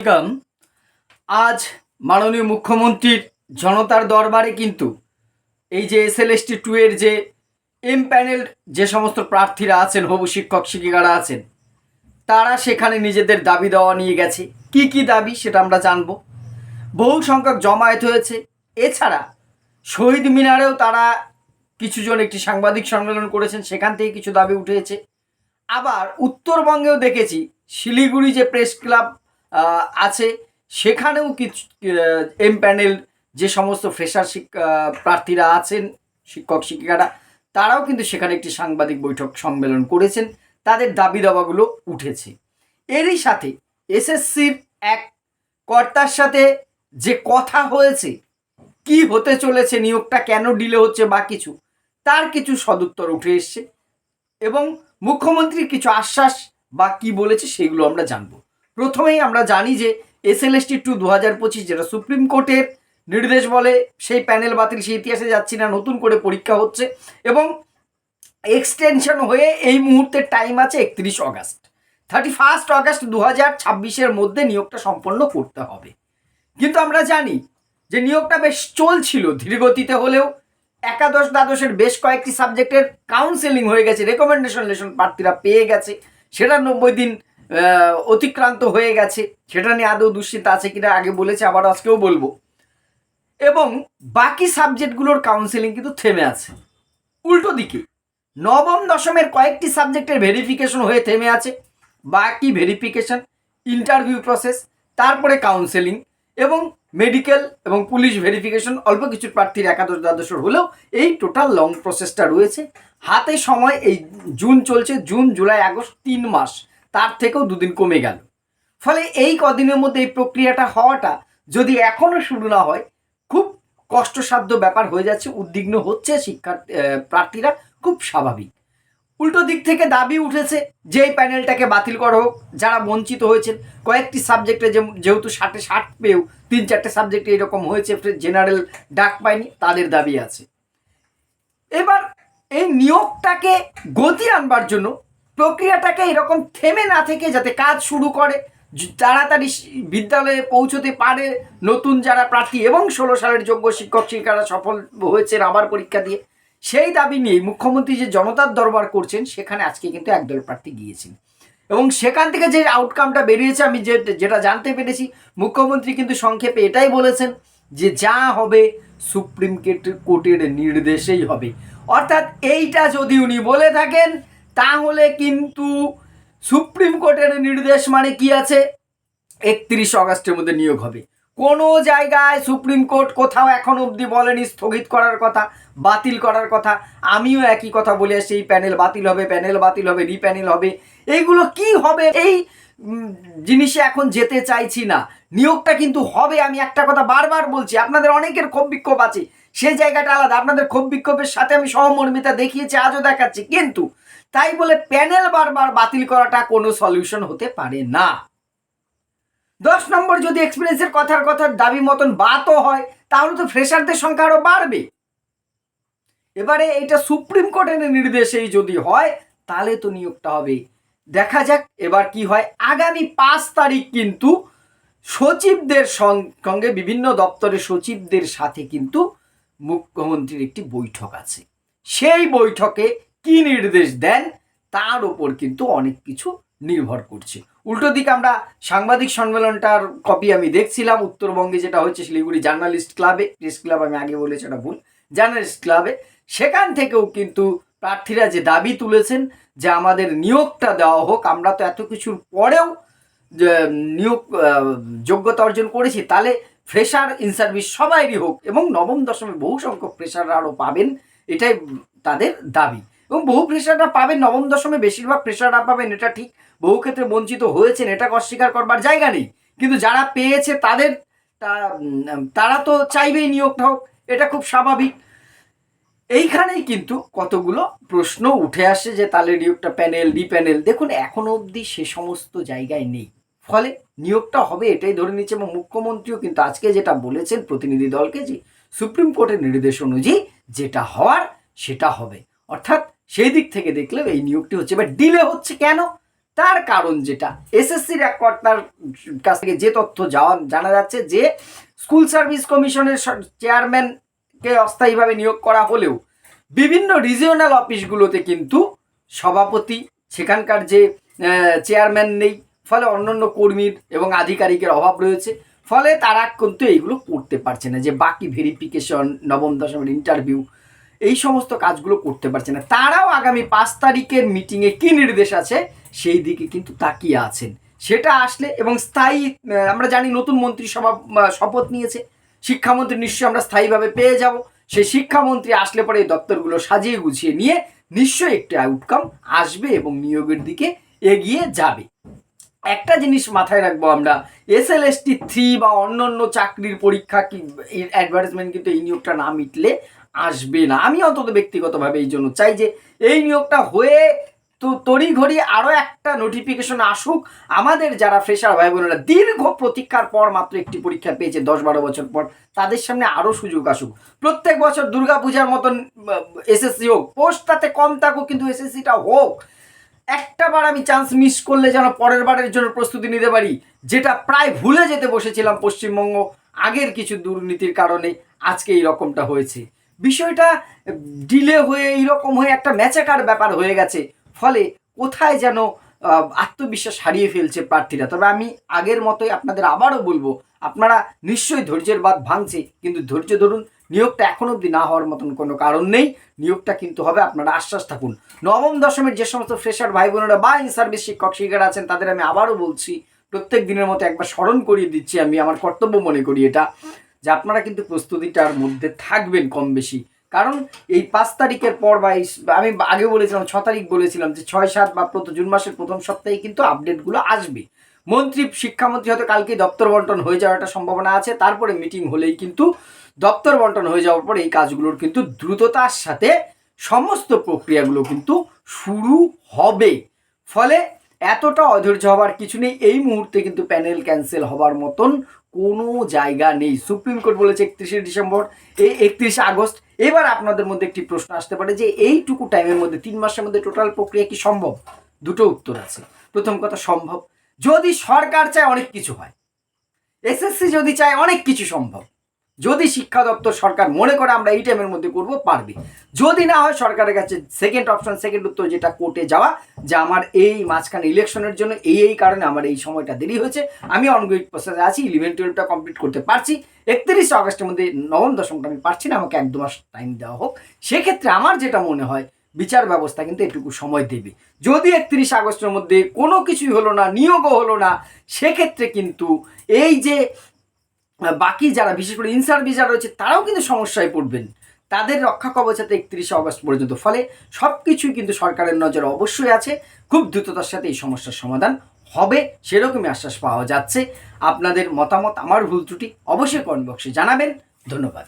Welcome. আজ মাননীয় মুখ্যমন্ত্রীর জনতার দরবারে কিন্তু এই যে SLST 2 এর যে প্যানেল যে সমস্ত প্রার্থীরা আছেন, হবু শিক্ষক শিক্ষিকারা আছেন, তারা সেখানে নিজেদের দাবি দেওয়া নিয়ে গেছে। কি কি দাবি সেটা আমরা জানবো। বহু সংখ্যক জমায়েত হয়েছে। এছাড়া শহীদ মিনারেও তারা কিছুজন একটি সাংবাদিক সম্মেলন করেছেন, সেখান থেকে কিছু দাবি উঠেছে। আবার উত্তরবঙ্গেও দেখেছি, শিলিগুড়ি যে প্রেস ক্লাব আছে সেখানেও কিছু প্যানেল যে সমস্ত ফ্রেশার প্রার্থীরা আছেন, শিক্ষক শিক্ষিকারা, তারাও কিন্তু সেখানে একটি সাংবাদিক বৈঠক সম্মেলন করেছেন। তাদের দাবি দাবাগুলো উঠেছে। এরই সাথে SSCর এক কর্তার সাথে যে কথা হয়েছে, কি হতে চলেছে, নিয়োগটা কেন ডিলে হচ্ছে বা কিছু, তার কিছু সদুত্তর উঠে এসছে এবং মুখ্যমন্ত্রী কিছু আশ্বাস বা কি বলেছে সেগুলো আমরা জানবো। প্রথমেই আমরা জানি যে SLST 2 2025 যেটা সুপ্রিম কোর্টের নির্দেশ বলে, সেই প্যানেল বাতিল, সেই ইতিহাসে যাচ্ছি না, নতুন করে পরীক্ষা হচ্ছে এবং এক্সটেনশন হয়ে এই মুহূর্তে টাইম আছে 31 অগাস্ট, 31 অগাস্ট 2026 মধ্যে নিয়োগটা সম্পন্ন করতে হবে। কিন্তু আমরা জানি যে নিয়োগটা বেশ চলছিল ধীরগতিতে হলেও। একাদশ দ্বাদশের বেশ কয়েকটি সাবজেক্টের কাউন্সেলিং হয়ে গেছে, রেকমেন্ডেশন লেশন প্রার্থীরা পেয়ে গেছে, সেটা 90 দিন অতিক্রান্ত হয়ে গেছে। সেটা নিয়ে আদৌ দুশ্চিন্তা আছে কিনা আগে বলেছে, আবার আজকেও বলবো। এবং বাকি সাবজেক্টগুলোর কাউন্সেলিং কিন্তু থেমে আছে। উল্টো দিকে নবম দশমের কয়েকটি সাবজেক্টের ভেরিফিকেশন হয়ে থেমে আছে। বাকি ভেরিফিকেশন, ইন্টারভিউ প্রসেস, তারপরে কাউন্সেলিং এবং মেডিকেল এবং পুলিশ ভেরিফিকেশন, অল্প কিছু প্রার্থীর একাদশ দ্বাদশর হলেও এই টোটাল লং প্রসেসটা রয়েছে। হাতে সময় এই জুন চলছে, জুন জুলাই আগস্ট 3 মাস, তার থেকেও 2 দিন কমে গেল। ফলে এই কদিনের মধ্যে এই প্রক্রিয়াটা হওয়াটা যদি এখনও শুরু না হয়, খুব কষ্টসাধ্য ব্যাপার হয়ে যাচ্ছে। উদ্বিগ্ন হচ্ছে প্রার্থীরা, খুব স্বাভাবিক। উল্টো দিক থেকে দাবি উঠেছে যে এই প্যানেলটাকে বাতিল করা হোক। যারা বঞ্চিত হয়েছেন কয়েকটি সাবজেক্টে, যেহেতু 60 পেয়েও 3-4টে সাবজেক্টে এরকম হয়েছে, জেনারেল ডাক পায়নি, তাদের দাবি আছে। এবার এই নিয়োগটাকে গতি আনবার জন্য, প্রক্রিয়াটাকে এরকম থেমে না থেকে যাতে কাজ শুরু করে, তাড়াতাড়ি বিদ্যালয়ে পৌঁছতে পারে নতুন যারা প্রার্থী এবং 16 সালের যোগ্য শিক্ষক শিক্ষিকারা সফল হয়েছেন আবার পরীক্ষা দিয়ে, সেই দাবি নিয়েই মুখ্যমন্ত্রী যে জনতার দরবার করছেন, সেখানে আজকে কিন্তু একদল প্রার্থী গিয়েছেন এবং সেখান থেকে যে আউটকামটা বেরিয়েছে, আমি যেটা জানতে পেরেছি, মুখ্যমন্ত্রী কিন্তু সংক্ষেপে এটাই বলেছেন যে যা হবে সুপ্রিম কোর্টের নির্দেশেই হবে। অর্থাৎ এইটা যদি উনি বলে থাকেন, তাহলে কিন্তু সুপ্রিম কোর্টের নির্দেশ মানে কি আছে, 31 অগাস্টের মধ্যে নিয়োগ হবে। কোনো জায়গায় সুপ্রিম কোর্ট কোথাও এখন অবধি বলেনি স্থগিত করার কথা, বাতিল করার কথা। আমিও একই কথা বলে আসছি, এই প্যানেল বাতিল হবে, প্যানেল বাতিল হবে, রিপ্যানেল হবে, এইগুলো কি হবে, এই জিনিসে এখন যেতে চাইছি না। নিয়োগটা কিন্তু হবে। আমি একটা কথা বারবার বলছি, আপনাদের অনেকের ক্ষোভ বিক্ষোভ আছে, সেই জায়গাটা আলাদা। আপনাদের ক্ষোভ বিক্ষোভের সাথে আমি সহমর্মিতা দেখিয়েছি, আজও দেখাচ্ছি, কিন্তু তাই বলে প্যানেল বারবার বাতিল করাটা কোনো সলিউশন হতে পারে না। 10 নম্বর, যদি এক্সপিরিয়েন্সের কথার দাবি মতন বাতও হয়, তাহলে তো ফ্রেশারদের সংখ্যা আরো বাড়বে। এবারে এটা সুপ্রিম কোর্টের নির্দেশেই যদি হয়, তাহলে তো নিয়োগটা হবে। দেখা যাক এবার কি হয়। আগামী 5 তারিখ কিন্তু সচিবদের সঙ্গে, বিভিন্ন দপ্তরের সচিবদের সাথে কিন্তু মুখ্যমন্ত্রীর একটি বৈঠক আছে। সেই বৈঠকে কি নির্দেশ দেন, তার উপর কিন্তু অনেক কিছু নির্ভর করছে। উল্টো দিকে আমরা সাংবাদিক সম্মেলনটার কপি আমি দেখছিলাম, উত্তরবঙ্গে যেটা হচ্ছে শিলিগুড়ি জার্নালিস্ট ক্লাবে, প্রেস ক্লাব আমি আগে বলেছি, এটা ভুল, জার্নালিস্ট ক্লাবে, সেখান থেকেও কিন্তু প্রার্থীরা যে দাবি তুলেছেন যে আমাদের নিয়োগটা দেওয়া হোক। আমরা তো এত কিছুর পরেও নিয়োগ যোগ্যতা অর্জন করেছি, তাহলে ফ্রেশার ইন সার্ভিস সবাইরই হোক এবং নবম দশমে বহু সংখ্যক ফ্রেশাররা আরও পাবেন, এটাই তাদের দাবি। এবং বহু ফ্রেশাররা পাবেন, নবম দশমে বেশিরভাগ ফ্রেশাররা পাবেন, এটা ঠিক। বহু ক্ষেত্রে বঞ্চিত হয়েছেন, এটা অস্বীকার করবার জায়গা নেই, কিন্তু যারা পেয়েছে তারা তো চাইবেই নিয়োগটা হোক, এটা খুব স্বাভাবিক। এইখানেই কিন্তু কতগুলো প্রশ্ন উঠে আসে যে তাহলে নিয়োগটা প্যানেল, রিপ্যানেল, দেখুন এখনো অবধি সে সমস্ত জায়গায় নেই। ফলে নিয়োগটা হবে এটাই ধরে নিচ্ছে এবং মুখ্যমন্ত্রীও কিন্তু আজকে যেটা বলেছেন প্রতিনিধি দলকে, যে সুপ্রিম কোর্টের নির্দেশ অনুযায়ী যেটা হওয়ার সেটা হবে। অর্থাৎ সেই দিক থেকে দেখলেও এই নিয়োগটি হচ্ছে। এবার ডিলে হচ্ছে কেন, তার কারণ যেটা এসএসসির এক কর্তার কাছ থেকে যে তথ্য জানা যাচ্ছে যে স্কুল সার্ভিস কমিশনের চেয়ারম্যানকে অস্থায়ীভাবে নিয়োগ করা হলেও বিভিন্ন রিজিওনাল অফিসগুলোতে কিন্তু সভাপতি সেখানকার যে চেয়ারম্যান নেই, ফলে অন্যান্য কর্মীর এবং আধিকারিকের অভাব রয়েছে, ফলে তারা কিন্তু এইগুলো করতে পারছে না, যে বাকি ভেরিফিকেশন, নবম দশমের ইন্টারভিউ, এই সমস্ত কাজগুলো করতে পারছে না। তারাও আগামী 5 তারিখের মিটিংয়ে কী নির্দেশ আছে সেই দিকে কিন্তু তাকিয়ে আছেন। সেটা আসলে এবং স্থায়ী, আমরা জানি নতুন মন্ত্রিসভা শপথ নিয়েছে, শিক্ষামন্ত্রী নিশ্চয়ই আমরা স্থায়ীভাবে পেয়ে যাব। সেই শিক্ষামন্ত্রী আসলে পরে এই দপ্তরগুলো সাজিয়ে গুছিয়ে নিয়ে নিশ্চয়ই একটি আউটকাম আসবে এবং নিয়োগের দিকে এগিয়ে যাবে। একটা জিনিস মাথায় রাখবো আমরা, SLST 3 বা অন্যান্য চাকরির পরীক্ষা কি অ্যাডভার্টাইজমেন্ট কিন্তু এই নিয়োগটা না মিটলে আসবে না। আমি অন্তত ব্যক্তিগতভাবে এই জন্য চাই যে এই নিয়োগটা হয়ে তো তড়িঘড়ি আরও একটা নোটিফিকেশন আসুক। আমাদের যারা ফ্রেশার ভাই বোনেরা দীর্ঘ প্রতীক্ষার পর মাত্র একটি পরীক্ষা পেয়েছে 10-12 বছর পর, তাদের সামনে আরও সুযোগ আসুক। প্রত্যেক বছর দুর্গাপূজার মতন SSC হোক, পোস্ট তাতে কম থাকুক, কিন্তু SSCটা হোক। একটা বার আমি চান্স মিস করলে যেন পরের বারের জন্য প্রস্তুতি নিতে পারি, যেটা প্রায় ভুলে যেতে বসেছিলাম পশ্চিমবঙ্গ আগের কিছু দুর্নীতির কারণে আজকে এই রকমটা হয়েছে। বিষয়টা ডিলে হয়ে এইরকম হয়ে একটা ম্যাচাকার ব্যাপার হয়ে গেছে, ফলে কোথায় যেন আত্মবিশ্বাস হারিয়ে ফেলছে প্রার্থীরা। তবে আমি আগের মতোই আপনাদের আবারও বলবো, আপনারা নিশ্চয়ই ধৈর্যের বাঁধ ভাঙছে, কিন্তু ধৈর্য ধরুন। নিয়োগটা এখন অবধি না হওয়ার মতন কোনো কারণ নেই, নিয়োগটা কিন্তু হবে, আপনারা আশ্বাস থাকুন। নবম দশমের যে সমস্ত ফ্রেশার ভাই বোনেরা বা ইন সার্ভিস শিক্ষক শিক্ষিকারা আছেন, তাদের আমি আবারও বলছি, প্রত্যেক দিনের মতো একবার স্মরণ করিয়ে দিচ্ছি, আমি আমার কর্তব্য মনে করি এটা, যে আপনারা কিন্তু প্রস্তুতিটার মধ্যে থাকবেন কম বেশি। কারণ এই 5 তারিখের পর বা আমি আগে বলেছিলাম 6 তারিখ বলেছিলাম যে 6-7 বা জুন মাসের প্রথম সপ্তাহে কিন্তু আপডেটগুলো আসবে। শিক্ষামন্ত্রী হয়তো কালকে দপ্তর বন্টন হয়ে যাওয়ার একটা সম্ভাবনা আছে, তারপরে মিটিং হলেই কিন্তু দপ্তর বন্টন হয়ে যাওয়ার পর এই কাজগুলোর কিন্তু দ্রুততার সাথে সমস্ত প্রক্রিয়াগুলো কিন্তু শুরু হবে। ফলে এতটা অধৈর্য হওয়ার কিছু নেই। এই মুহূর্তে কিন্তু প্যানেল ক্যান্সেল হবার মতন কোনো জায়গা নেই। সুপ্রিম কোর্ট বলেছে 31 আগস্ট। এবার আপনাদের মধ্যে একটি প্রশ্ন আসতে পারে যে এইটুকু টাইমের মধ্যে 3 মাসের মধ্যে টোটাল প্রক্রিয়া কি সম্ভব? দুটো উত্তর আছে। প্রথম কথা, সম্ভব যদি সরকার চায় অনেক কিছু হয়, SSC যদি চায় অনেক কিছু সম্ভব। যদি শিক্ষা দপ্তর সরকার মনে করে আমরা এই টাইমের মধ্যে করবো, পারবে। যদি না হয় সরকারের কাছে সেকেন্ড উত্তর যেটা কোর্টে যাওয়া, যে আমার এই মাঝখানে ইলেকশনের জন্য এই কারণে আমার এই সময়টা দেরি হয়েছে, আমি অনগোয়িং প্রসেসে আছি, 11-12টা কমপ্লিট করতে পারছি, 31 আগস্টের মধ্যে নবম দশমটা আমি পারছি না, আমাকে 1-2 মাস টাইম দেওয়া হোক। সেক্ষেত্রে আমার যেটা মনে হয় বিচার ব্যবস্থা কিন্তু এটুকু সময় দেবে। যদি 31 আগস্টের মধ্যে কোনো কিছুই হলো না, নিয়োগও হলো না, সেক্ষেত্রে কিন্তু এই যে বাকি যারা বিশেষ করে ইন সার্ভিস যারা রয়েছে তারাও কিন্তু সমস্যায় পড়বেন, তাদের রক্ষা কবচ আছে 31 আগস্ট পর্যন্ত। ফলে সব কিছুই কিন্তু সরকারের নজরে অবশ্যই আছে, খুব দ্রুততার সাথে এই সমস্যার সমাধান হবে, সেরকমই আশ্বাস পাওয়া যাচ্ছে। আপনাদের মতামত, আমার ভুল ত্রুটি অবশ্যই কমেন্ট বক্সে জানাবেন। ধন্যবাদ।